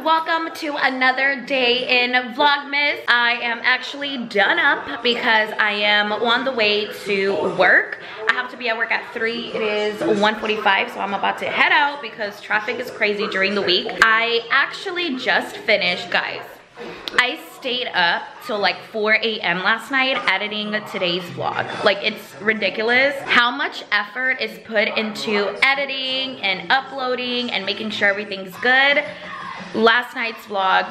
welcome to another day in Vlogmas. I am actually done up because I am on the way to work. I have to be at work at 3. It is 1:45, so I'm about to head out because traffic is crazy during the week. I actually just finished, guys. I stayed up till like 4 a.m. last night editing today's vlog. Like, it's ridiculous how much effort is put into editing and uploading and making sure everything's good. Last night's vlog,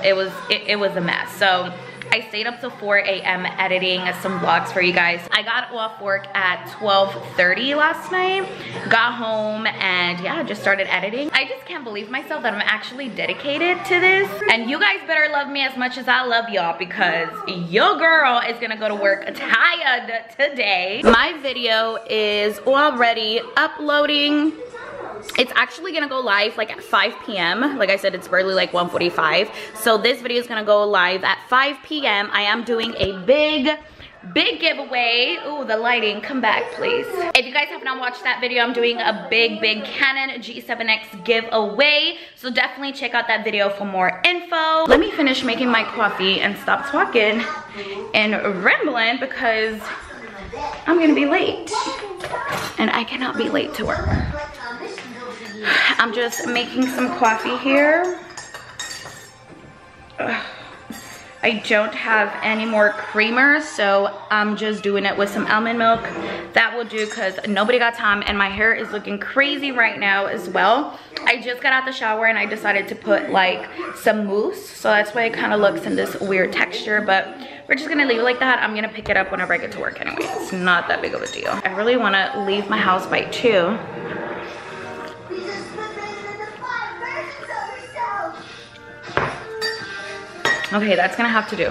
it was a mess. So I stayed up till 4 a.m. editing some vlogs for you guys. I got off work at 12:30 last night, got home, and yeah, just started editing. I just can't believe myself that I'm actually dedicated to this. And you guys better love me as much as I love y'all, because your girl is gonna go to work tired today. My video is already uploading. It's actually gonna go live like at 5 p.m. Like I said, it's barely like 1:45. So this video is gonna go live at 5 p.m. I am doing a big giveaway. Ooh, the lighting, come back please. If you guys have not watched that video, I'm doing a big Canon G7X giveaway. So definitely check out that video for more info. Let me finish making my coffee and stop talking and rambling because I'm gonna be late. And I cannot be late to work. I'm just making some coffee here. I don't have any more creamer, so I'm just doing it with some almond milk. That will do because nobody got time, and my hair is looking crazy right now as well. I just got out the shower and I decided to put like some mousse, so that's why it kind of looks in this weird texture, but we're just gonna leave it like that. I'm gonna pick it up whenever I get to work anyway. It's not that big of a deal. I really wanna leave my house by 2. Okay, that's gonna have to do.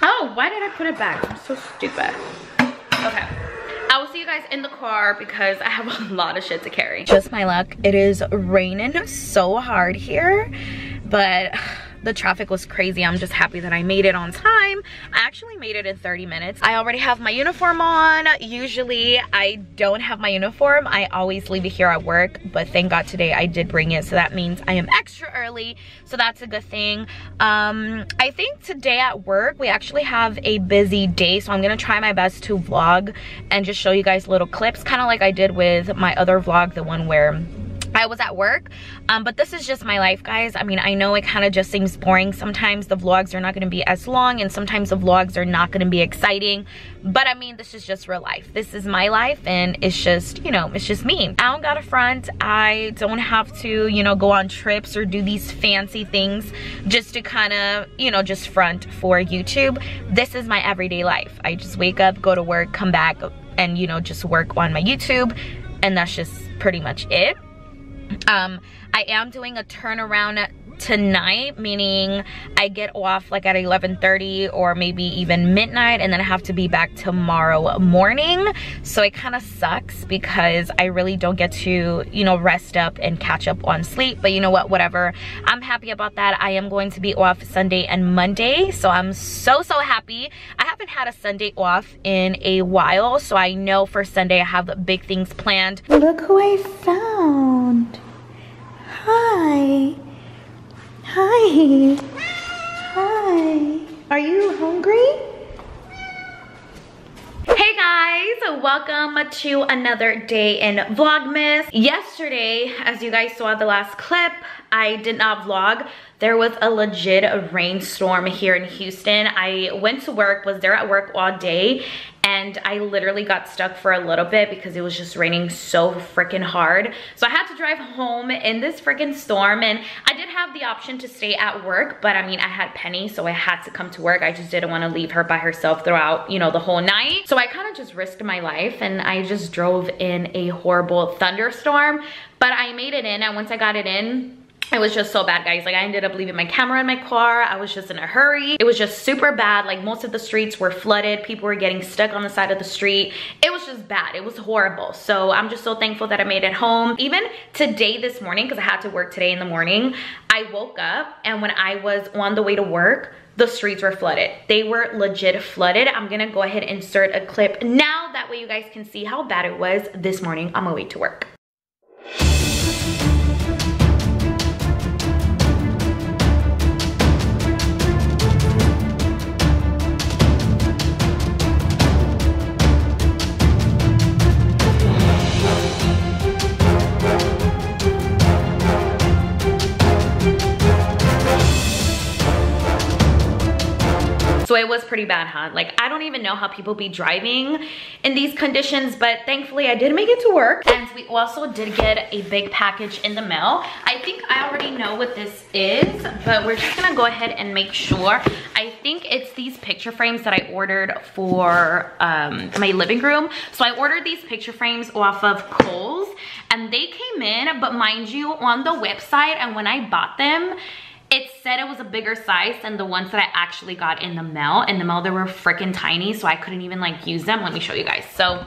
Oh, why did I put it back? I'm so stupid. Okay, I will see you guys in the car because I have a lot of shit to carry. Just my luck, it is raining so hard here, but the traffic was crazy. I'm just happy that I made it on time. I actually made it in 30 minutes. I already have my uniform on. Usually I don't have my uniform. I always leave it here at work, but thank God today I did bring it. So that means I am extra early. So that's a good thing. I think today at work, we actually have a busy day. So I'm gonna try my best to vlog and just show you guys little clips, kind of like I did with my other vlog, the one where I was at work. But this is just my life, guys. I mean, I know it kind of just seems boring. Sometimes the vlogs are not going to be as long, and sometimes the vlogs are not going to be exciting. But I mean, this is just real life. This is my life, and it's just, you know, it's just me. I don't got a front. I don't have to, you know, go on trips or do these fancy things just to kind of, you know, just front for YouTube. This is my everyday life. I just wake up, go to work, come back, and, you know, just work on my YouTube. And that's just pretty much it. I am doing a turnaround tonight, meaning I get off like at 11:30 or maybe even midnight, and then I have to be back tomorrow morning. So it kind of sucks because I really don't get to, you know, rest up and catch up on sleep. But you know what, whatever. I'm happy about that. I am going to be off Sunday and Monday, so I'm so happy. I haven't had a Sunday off in a while, so I know for Sunday I have big things planned. Look who I found. Hi. Hi. Hi. Are you hungry? Hey guys, welcome to another day in Vlogmas. Yesterday, as you guys saw the last clip, I did not vlog. There was a legit rainstorm here in Houston. I went to work, was there at work all day, and I literally got stuck for a little bit because it was just raining so freaking hard. So I had to drive home in this freaking storm, and I did have the option to stay at work, but I mean, I had Penny, so I had to come to work. I just didn't want to leave her by herself throughout, you know, the whole night. So I kind of just risked my life, and I just drove in a horrible thunderstorm, but I made it in, and once I got it in, it was just so bad, guys. Like, I ended up leaving my camera in my car. I was just in a hurry. It was just super bad. Like, most of the streets were flooded. People were getting stuck on the side of the street. It was just bad. It was horrible. So I'm just so thankful that I made it home. Even today, this morning, because I had to work today in the morning, I woke up, and when I was on the way to work, the streets were flooded. They were legit flooded. I'm gonna go ahead and insert a clip now. That way you guys can see how bad it was this morning on my way to work. So it was pretty bad, huh? Like, I don't even know how people be driving in these conditions, but thankfully I did make it to work. And we also did get a big package in the mail. I think I already know what this is, but we're just gonna go ahead and make sure. I think it's these picture frames that I ordered for my living room. So I ordered these picture frames off of Kohl's, and they came in, but mind you, on the website and when I bought them, it said it was a bigger size than the ones that I actually got in the mail. In the mail, they were freaking tiny, so I couldn't even like use them. Let me show you guys. So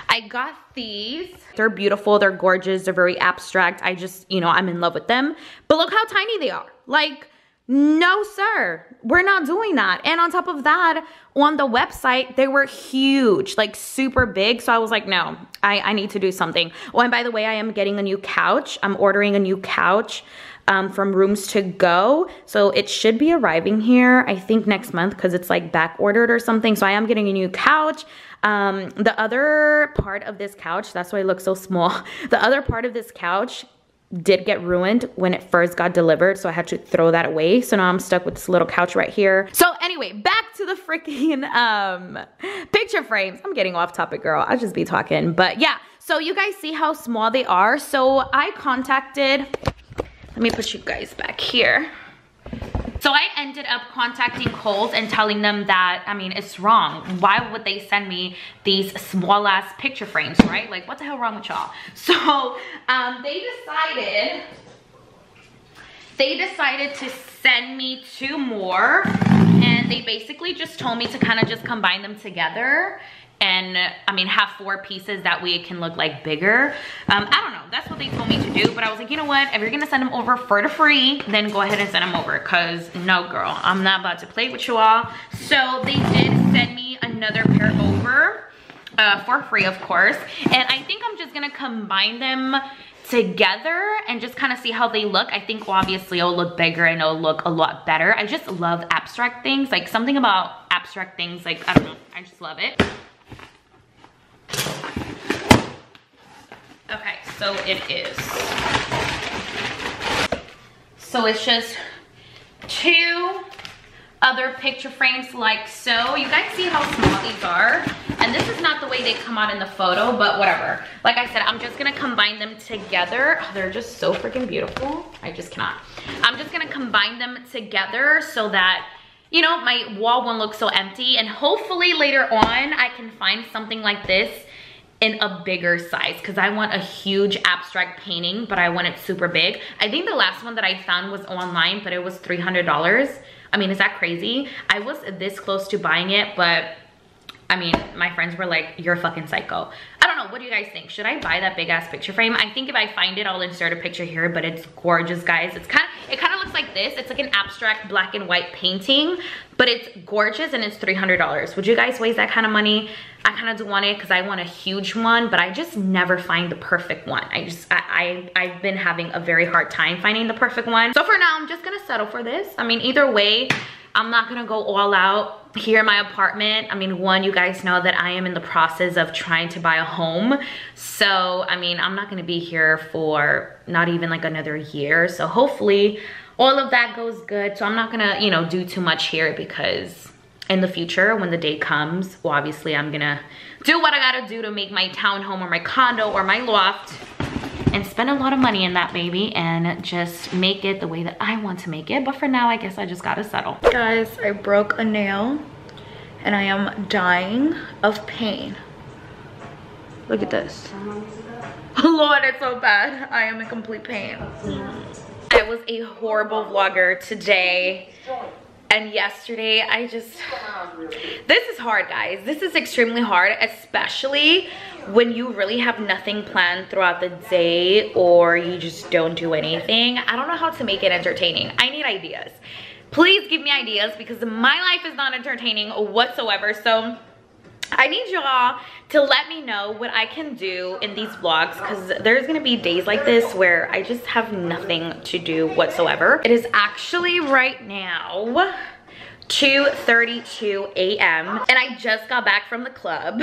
I got these. They're beautiful, they're gorgeous, they're very abstract. I just, you know, I'm in love with them. But look how tiny they are. Like, no sir, we're not doing that. And on top of that, on the website, they were huge, like super big. So I was like, no, I need to do something. Oh, and by the way, I am getting a new couch. I'm ordering a new couch from Rooms to Go. So it should be arriving here, I think next month, because it's like back ordered or something. So I am getting a new couch. The other part of this couch, that's why it looks so small. The other part of this couch did get ruined when it first got delivered, so I had to throw that away. So now I'm stuck with this little couch right here. So anyway, back to the freaking picture frames. I'm getting off topic, girl. I'll just be talking. But yeah, so you guys see how small they are. So I contacted, let me put you guys back here. So I ended up contacting Kohl's and telling them that, I mean, it's wrong. Why would they send me these small ass picture frames, right? Like, what the hell wrong with y'all? So they decided to send me 2 more, and they basically just told me to kind of just combine them together. And I mean, have 4 pieces, that way it can look like bigger. I don't know, that's what they told me to do, but I was like, you know what, if you're gonna send them over for the free, then go ahead and send them over, because no girl, I'm not about to play with you all. So they did send me another pair over for free, of course, and I think I'm just gonna combine them together and just kind of see how they look. I think obviously it'll look bigger and it'll look a lot better. I just love abstract things, like something about abstract things, like I don't know, I just love it. Okay, so it is. So it's just 2 other picture frames like so. You guys see how small these are? And this is not the way they come out in the photo, but whatever. Like I said, I'm just gonna combine them together. Oh, they're just so freaking beautiful. I just cannot. I'm just gonna combine them together so that, you know, my wall won't look so empty, and hopefully later on I can find something like this in a bigger size, because I want a huge abstract painting, but I want it super big. I think the last one that I found was online, but it was $300. I mean, is that crazy? I was this close to buying it, but I mean, my friends were like, you're a fucking psycho. I don't know, what do you guys think? Should I buy that big ass picture frame? I think if I find it, I'll insert a picture here, but it's gorgeous, guys. It kind of looks like this. It's like an abstract black and white painting, but it's gorgeous and it's $300. Would you guys waste that kind of money? I kind of do want it because I want a huge one, but I just never find the perfect one. I've been having a very hard time finding the perfect one. So for now, I'm just gonna settle for this. I mean, either way, I'm not gonna go all out here in my apartment. I mean, one, you guys know that I am in the process of trying to buy a home. So, I mean, I'm not gonna be here for not even like another year. So hopefully all of that goes good. So I'm not gonna, you know, do too much here, because in the future, when the day comes, well, obviously I'm gonna do what I gotta do to make my townhome or my condo or my loft and spend a lot of money in that baby and just make it the way that I want to make it. But for now, I guess I just gotta settle. Guys, I broke a nail and I am dying of pain. Look at this. Lord, it's so bad. I am in complete pain. I was a horrible vlogger today and yesterday. This is hard, guys. This is extremely hard, especially when you really have nothing planned throughout the day or you just don't do anything. I don't know how to make it entertaining. I need ideas. Please give me ideas, because my life is not entertaining whatsoever. So I need y'all to let me know what I can do in these vlogs, because there's gonna be days like this where I just have nothing to do whatsoever. It is actually right now 2:32 a.m. and I just got back from the club.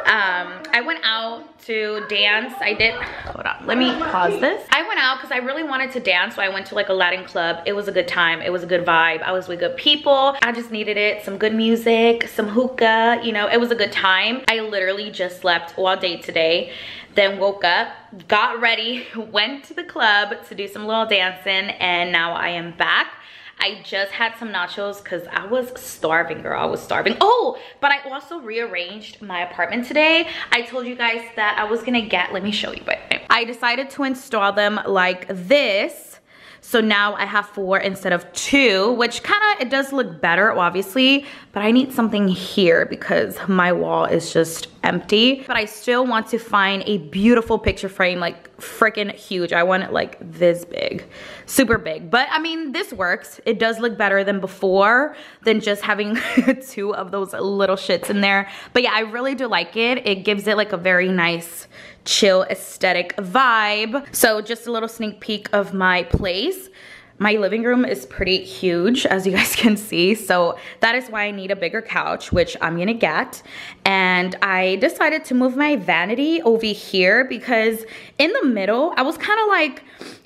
I went out to dance. Hold on, let me pause this. I went went out because I really wanted to dance, so I went to like a Latin club. It was a good time. It was a good vibe. I was with good people. I just needed it. Some good music, some hookah, you know, it was a good time. I literally just slept all day today, then woke up, got ready, went to the club to do some little dancing, and now I am back. I just had some nachos because I was starving, girl. I was starving. Oh, but I also rearranged my apartment today. I told you guys that I was gonna get, let me show you, but I decided to install them like this. So now I have 4 instead of 2, which kind of, it does look better, obviously, but I need something here because my wall is just empty. But I still want to find a beautiful picture frame, like freaking huge. I want it like this big, super big. But I mean, this works. It does look better than before, than just having 2 of those little shits in there. But yeah, I really do like it. It gives it like a very nice, chill aesthetic vibe. So just a little sneak peek of my place. My living room is pretty huge, as you guys can see. So that is why I need a bigger couch, which I'm gonna get. And I decided to move my vanity over here because in the middle, I was kind of like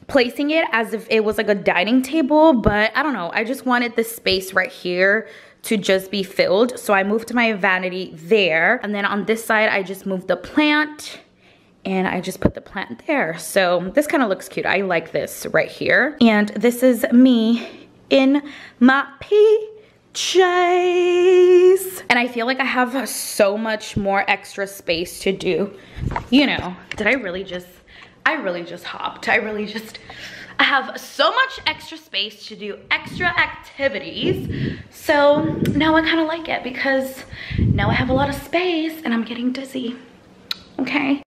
placing it as if it was like a dining table, but I don't know. I just wanted this space right here to just be filled. So I moved my vanity there. And then on this side, I just moved the plant. And I just put the plant there. So this kind of looks cute. I like this right here. And this is me in my PJs. And I feel like I have so much more extra space to do. You know, I really just hopped. I have so much extra space to do extra activities. So now I kind of like it because now I have a lot of space and I'm getting dizzy. Okay.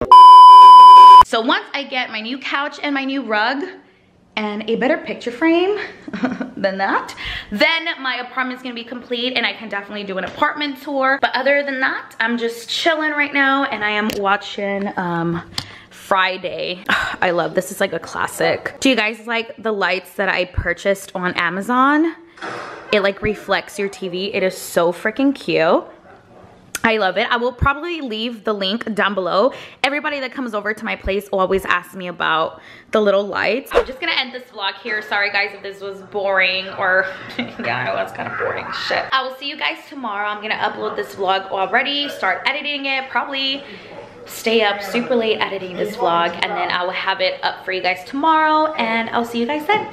So once I get my new couch and my new rug and a better picture frame than that, then my apartment's gonna be complete and I can definitely do an apartment tour. But other than that, I'm just chilling right now and I am watching Friday. I love this. Is like a classic. Do you guys like the lights that I purchased on Amazon? It like reflects your TV. It is so freaking cute. I love it. I will probably leave the link down below. Everybody that comes over to my place always asks me about the little lights. I'm just gonna end this vlog here. Sorry guys if this was boring or yeah, it was kind of boring shit. I will see you guys tomorrow. I'm gonna upload this vlog already, start editing it, probably stay up super late editing this vlog, and then I will have it up for you guys tomorrow, and I'll see you guys then.